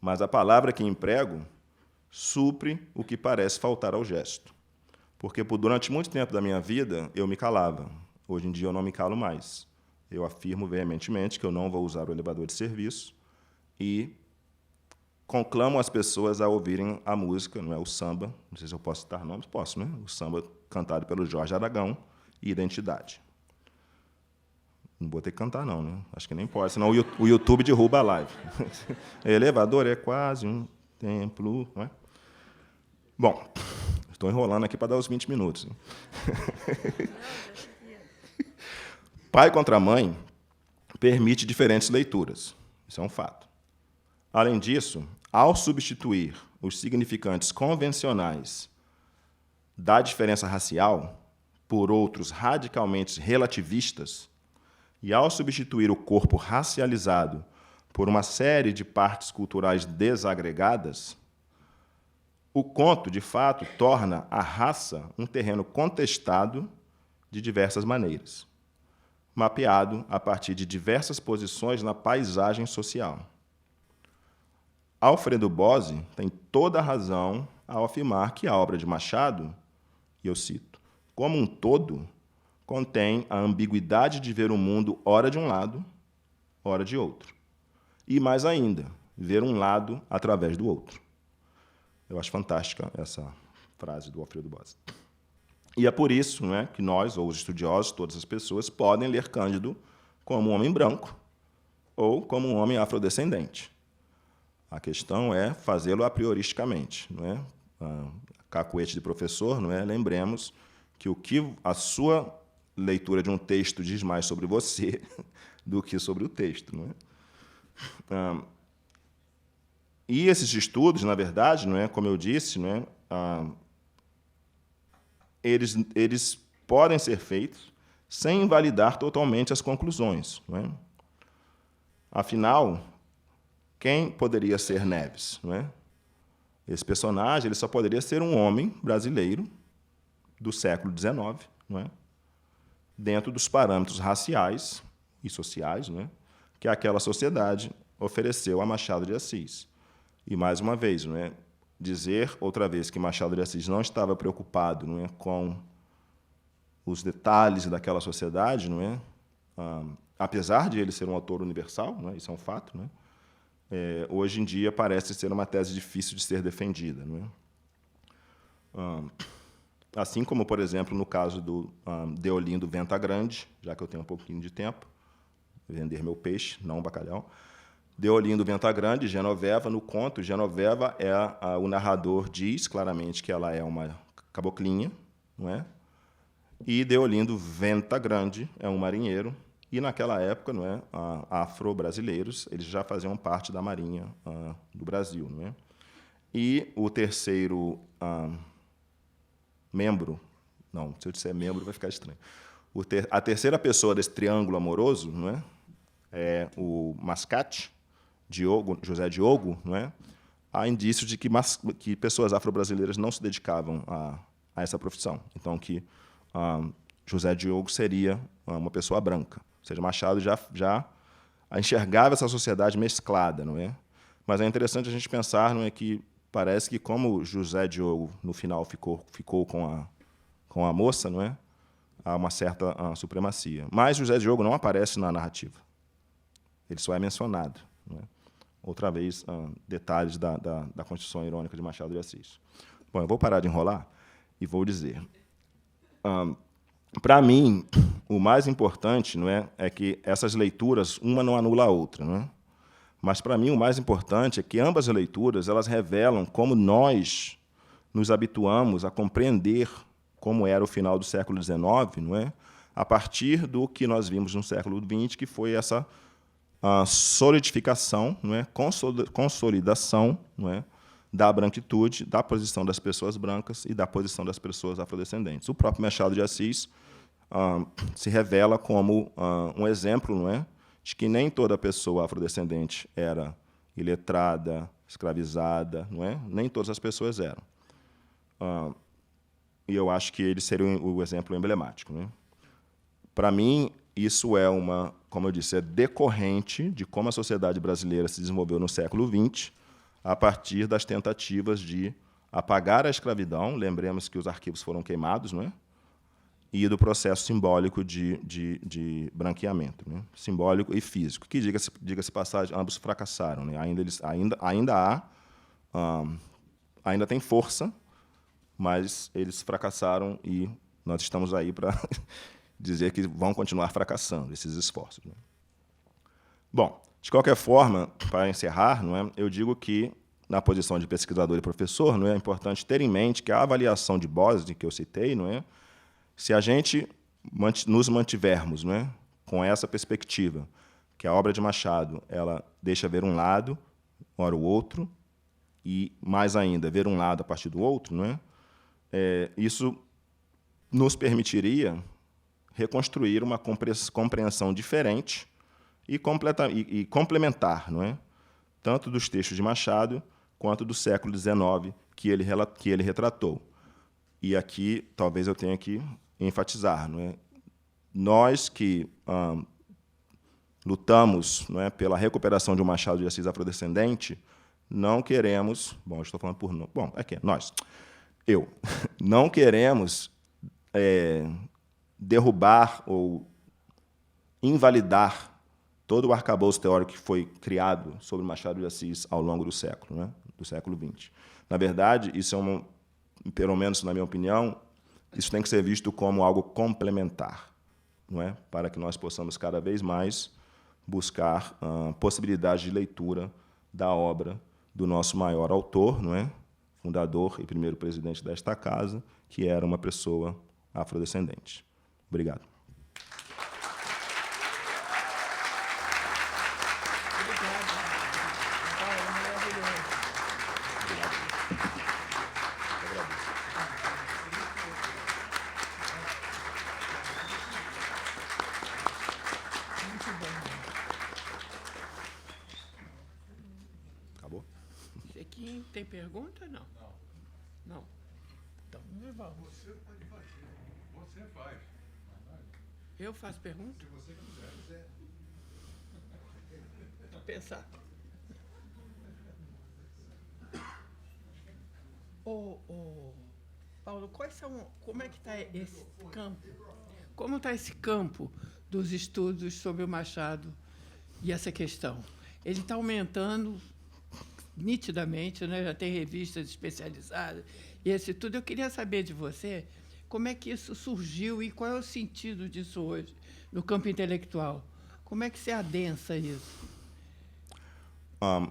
Mas a palavra que emprego supre o que parece faltar ao gesto. Porque, durante muito tempo da minha vida, eu me calava. Hoje em dia, eu não me calo mais. Eu afirmo veementemente que eu não vou usar o elevador de serviço e conclamo as pessoas a ouvirem a música, não é, o samba, não sei se eu posso citar nomes, posso, né? O samba cantado pelo Jorge Aragão, Identidade. Não vou ter que cantar, não, né? Acho que nem pode, senão o YouTube derruba a live. Elevador é quase um templo, não é? Bom, estou enrolando aqui para dar os 20 minutos. Pai contra mãe permite diferentes leituras. Isso é um fato. Além disso, ao substituir os significantes convencionais da diferença racial por outros radicalmente relativistas, e ao substituir o corpo racializado por uma série de partes culturais desagregadas, o conto, de fato, torna a raça um terreno contestado de diversas maneiras, mapeado a partir de diversas posições na paisagem social. Alfredo Bose tem toda a razão ao afirmar que a obra de Machado, e eu cito, como um todo, contém a ambiguidade de ver o mundo ora de um lado, ora de outro. E, mais ainda, ver um lado através do outro. Eu acho fantástica essa frase do Alfredo Bose. E é por isso, não é, que nós, ou os estudiosos, todas as pessoas, podem ler Cândido como um homem branco ou como um homem afrodescendente. A questão é fazê-lo a prioristicamente, não é? Cacuete de professor, não é? Lembremos que a sua leitura de um texto diz mais sobre você do que sobre o texto, não é? E esses estudos, na verdade, não é, como eu disse, não é, eles podem ser feitos sem invalidar totalmente as conclusões. Não é? Afinal, quem poderia ser Neves? Não é? Esse personagem ele só poderia ser um homem brasileiro do século XIX, não é? Dentro dos parâmetros raciais e sociais, não é? Que aquela sociedade ofereceu a Machado de Assis. E, mais uma vez, não é? Dizer outra vez que Machado de Assis não estava preocupado, não é, com os detalhes daquela sociedade, não é? Apesar de ele ser um autor universal, não é? Isso é um fato, não é? Hoje em dia parece ser uma tese difícil de ser defendida, não é? Assim como, por exemplo, no caso do Deolindo Venta Grande, já que eu tenho um pouquinho de tempo, vender meu peixe, não um bacalhau. Deolindo Venta Grande, Genoveva, no conto, Genoveva o narrador diz claramente que ela é uma caboclinha, não é? E Deolindo Venta Grande é um marinheiro. E, naquela época, não é, afro-brasileiros eles já faziam parte da Marinha do Brasil. Não é? E o terceiro membro... Não, se eu disser membro, vai ficar estranho. A terceira pessoa desse triângulo amoroso, não é o mascate, José Diogo. Não é? Há indícios de que pessoas afro-brasileiras não se dedicavam a essa profissão. Então, que José Diogo seria uma pessoa branca. Ou seja, Machado já enxergava essa sociedade mesclada, não é? Mas é interessante a gente pensar, não é, que parece que como José Diogo no final ficou com a moça, não é? Há uma certa supremacia. Mas José Diogo não aparece na narrativa. Ele só é mencionado, não é? Outra vez, detalhes da construção irônica de Machado de Assis. Bom, eu vou parar de enrolar e vou dizer. Para mim, o mais importante, não é que essas leituras, uma não anula a outra. Não é? Mas, para mim, o mais importante é que ambas as leituras elas revelam como nós nos habituamos a compreender como era o final do século XIX, não é? A partir do que nós vimos no século XX, que foi essa solidificação, não é? Consolidação, não é? Da branquitude, da posição das pessoas brancas e da posição das pessoas afrodescendentes. O próprio Machado de Assis se revela como um exemplo, não é, de que nem toda pessoa afrodescendente era iletrada, escravizada, não é? Nem todas as pessoas eram. E eu acho que ele seria o exemplo emblemático. Não é? Para mim, isso é como eu disse, é decorrente de como a sociedade brasileira se desenvolveu no século XX, a partir das tentativas de apagar a escravidão, lembremos que os arquivos foram queimados, não é? E do processo simbólico de branqueamento, né? Simbólico e físico, que, diga-se passagem, ambos fracassaram. Né? Ainda tem força, mas eles fracassaram e nós estamos aí para dizer que vão continuar fracassando esses esforços. Né? Bom, de qualquer forma, para encerrar, não é, eu digo que, na posição de pesquisador e professor, não é importante ter em mente que a avaliação de Bose, que eu citei, não é, se a gente nos mantivermos, não é, com essa perspectiva, que a obra de Machado ela deixa ver um lado, ora o outro, e, mais ainda, ver um lado a partir do outro, não é, isso nos permitiria reconstruir uma compreensão diferente e complementar, não é, tanto dos textos de Machado quanto do século XIX que ele retratou. E aqui talvez eu tenha que enfatizar, não é? Nós que lutamos, não é, pela recuperação de um Machado de Assis afrodescendente, não queremos, bom, eu estou falando por nós, bom, eu não queremos derrubar ou invalidar todo o arcabouço teórico que foi criado sobre Machado de Assis ao longo do século, né, do século XX. Na verdade, isso pelo menos na minha opinião, isso tem que ser visto como algo complementar, não é? Para que nós possamos cada vez mais buscar possibilidades de leitura da obra do nosso maior autor, não é? Fundador e primeiro presidente desta casa, que era uma pessoa afrodescendente. Obrigado. tem pergunta? Não. Não. Então, vamos. Você pode fazer. Você faz. Eu faço pergunta? Se você quiser. Vou pensar. Paulo, como é que está esse campo? Como está esse campo dos estudos sobre o Machado e essa questão? Ele está aumentando nitidamente, né? Já tem revistas especializadas e esse tudo. Eu queria saber de você como é que isso surgiu e qual é o sentido disso hoje no campo intelectual. Como é que você adensa isso?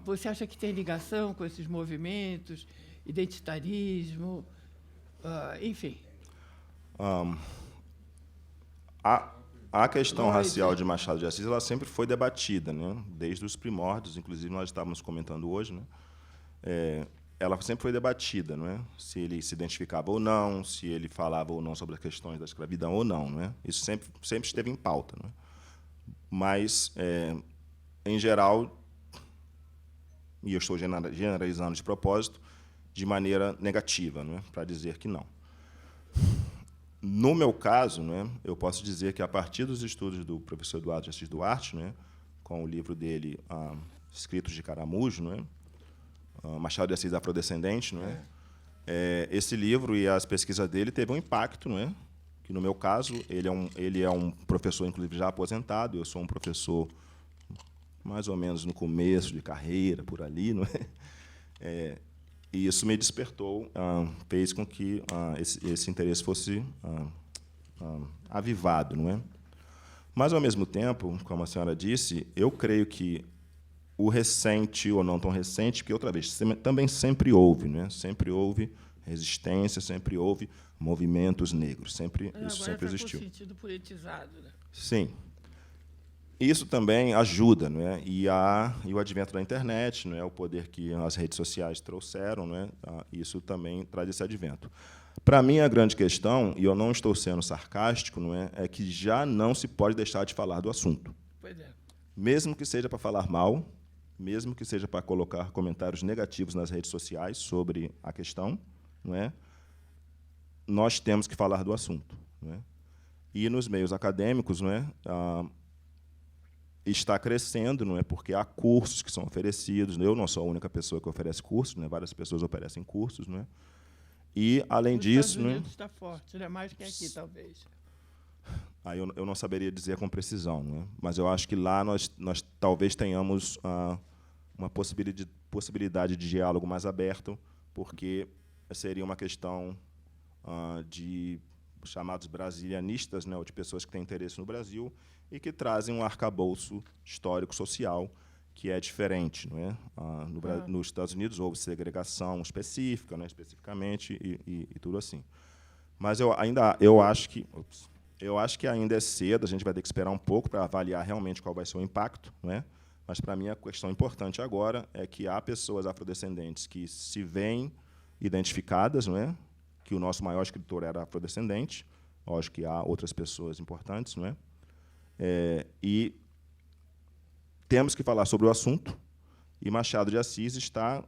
Você acha que tem ligação com esses movimentos, identitarismo, enfim? A questão racial de Machado de Assis ela sempre foi debatida, né? Desde os primórdios, inclusive nós estávamos comentando hoje, né? Ela sempre foi debatida, não é? Se ele se identificava ou não, se ele falava ou não sobre as questões da escravidão ou não, não é? Isso sempre esteve em pauta, não é? Mas, em geral, e eu estou generalizando de propósito, de maneira negativa, não é? Para dizer que não. No meu caso, não é? Eu posso dizer que, a partir dos estudos do professor Eduardo de Assis Duarte, não é? Com o livro dele, Escritos de Caramujo, não é? Machado de Assis Afrodescendente, não é? Esse livro e as pesquisas dele teve um impacto, não é? Que, no meu caso, ele é um professor, inclusive, já aposentado, eu sou um professor mais ou menos no começo de carreira, por ali, não é? E isso me despertou, fez com que esse interesse fosse avivado, não é? Mas, ao mesmo tempo, como a senhora disse, eu creio que o recente ou não tão recente, que, outra vez, também sempre houve, né? Sempre houve resistência, sempre houve movimentos negros, isso sempre existiu. Com sentido politizado, né? Sim. Isso também ajuda, não é? E o advento da internet, não é? O poder que as redes sociais trouxeram, não é? Isso também traz esse advento. Para mim, a grande questão, e eu não estou sendo sarcástico, não é que já não se pode deixar de falar do assunto. Pois é. Mesmo que seja para falar mal, mesmo que seja para colocar comentários negativos nas redes sociais sobre a questão, não é? Nós temos que falar do assunto, não é? E nos meios acadêmicos, não é? Está crescendo, não é? Porque há cursos que são oferecidos. Eu não sou a única pessoa que oferece cursos, né? Várias pessoas oferecem cursos, não é? E, além disso, Estados Unidos está forte, né? Mais que aqui, talvez. Aí eu não saberia dizer com precisão, não é? Mas eu acho que lá nós talvez tenhamos uma possibilidade de diálogo mais aberto, porque seria uma questão de chamados brasilianistas, né? Ou de pessoas que têm interesse no Brasil e que trazem um arcabouço histórico-social que é diferente, não é? Nos Estados Unidos houve segregação específica, né? Especificamente, e tudo assim. Mas eu acho que ainda é cedo, a gente vai ter que esperar um pouco para avaliar realmente qual vai ser o impacto, não é? Mas, para mim, a questão importante agora é que há pessoas afrodescendentes que se veem identificadas, não é? Que o nosso maior escritor era afrodescendente, lógico que há outras pessoas importantes, não é? E temos que falar sobre o assunto, e Machado de Assis está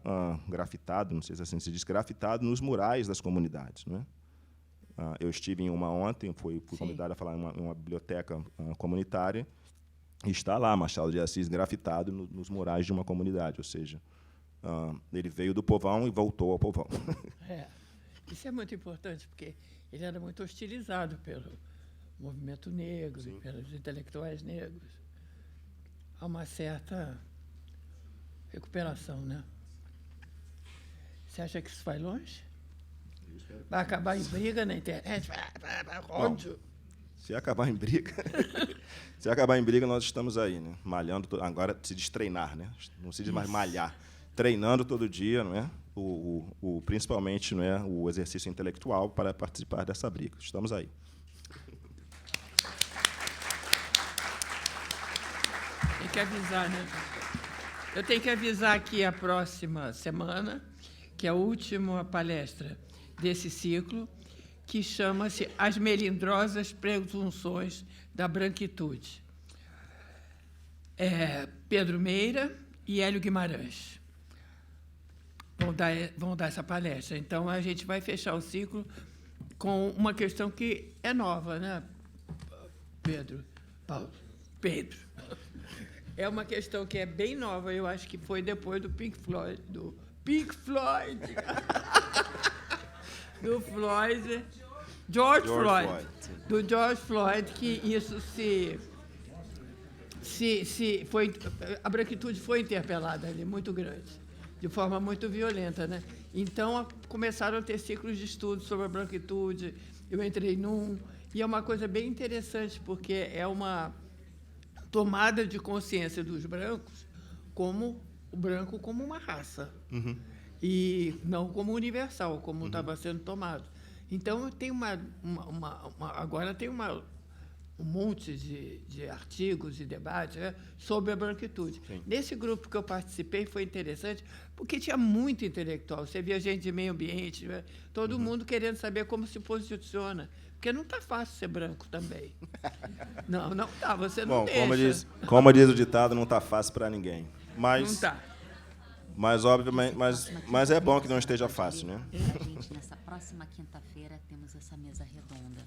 grafitado, não sei se assim se diz, grafitado nos murais das comunidades, não é? Eu estive em uma ontem, fui convidado a falar em uma biblioteca comunitária, e está lá Machado de Assis grafitado nos murais de uma comunidade, ou seja, ele veio do povão e voltou ao povão. Isso é muito importante, porque ele era muito hostilizado pelo movimento negro, e pelos intelectuais negros. Há uma certa recuperação, né? Você acha que isso vai longe? Vai acabar em briga na internet? Ódio. Se acabar em briga, se acabar em briga, nós estamos aí, né? Malhando, agora se diz treinar, né? Não se diz mais malhar. Treinando todo dia, não é? Principalmente, não é? O exercício intelectual para participar dessa briga. Estamos aí. Tem que avisar, né? Eu tenho que avisar aqui a próxima semana, que é a última palestra desse ciclo, que chama-se As Melindrosas Presunções da Branquitude. Pedro Meira e Hélio Guimarães. vão dar essa palestra. Então, a gente vai fechar o ciclo com uma questão que é nova, né, Pedro? Paulo? Pedro. É uma questão que é bem nova, eu acho que foi depois do Pink Floyd. Do Floyd. George Floyd. Do George Floyd, que isso a branquitude foi interpelada ali, muito grande, de forma muito violenta, né? Então, começaram a ter ciclos de estudo sobre a branquitude, eu entrei num, e é uma coisa bem interessante, porque é uma tomada de consciência dos brancos como o branco como uma raça, e não como universal, como estava sendo tomado. Então, tem agora tem um monte de artigos e debates, né, sobre a branquitude. Sim. Nesse grupo que eu participei foi interessante, porque tinha muito intelectual. Você via gente de meio ambiente, né, todo mundo querendo saber como se posiciona. Porque não está fácil ser branco também. Não está, você não deixa. Como diz o ditado, não está fácil para ninguém. Mas, não está. Mas, obviamente, mas é bom que não esteja fácil, né? Gente, nessa próxima quinta-feira temos essa mesa redonda.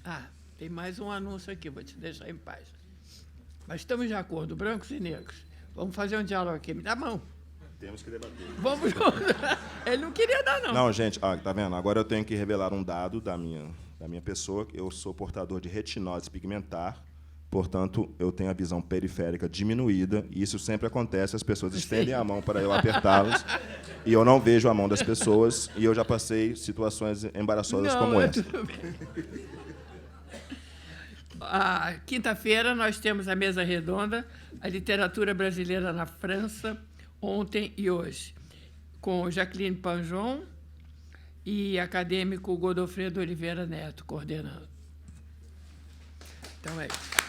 Tem mais um anúncio aqui, vou te deixar em paz. Mas estamos de acordo, brancos e negros. Vamos fazer um diálogo aqui. Me dá a mão. Temos que debater. Vamos. Ele não queria dar, não. Não, gente, tá vendo? Agora eu tenho que revelar um dado da minha pessoa. Eu sou portador de retinose pigmentar, portanto, eu tenho a visão periférica diminuída, e isso sempre acontece, as pessoas estendem a mão para eu apertá-las, e eu não vejo a mão das pessoas, e eu já passei situações embaraçosas como essa. Quinta-feira nós temos a mesa redonda, a literatura brasileira na França, ontem e hoje, com Jacqueline Panjon e acadêmico Godofredo Oliveira Neto coordenando. Então é isso.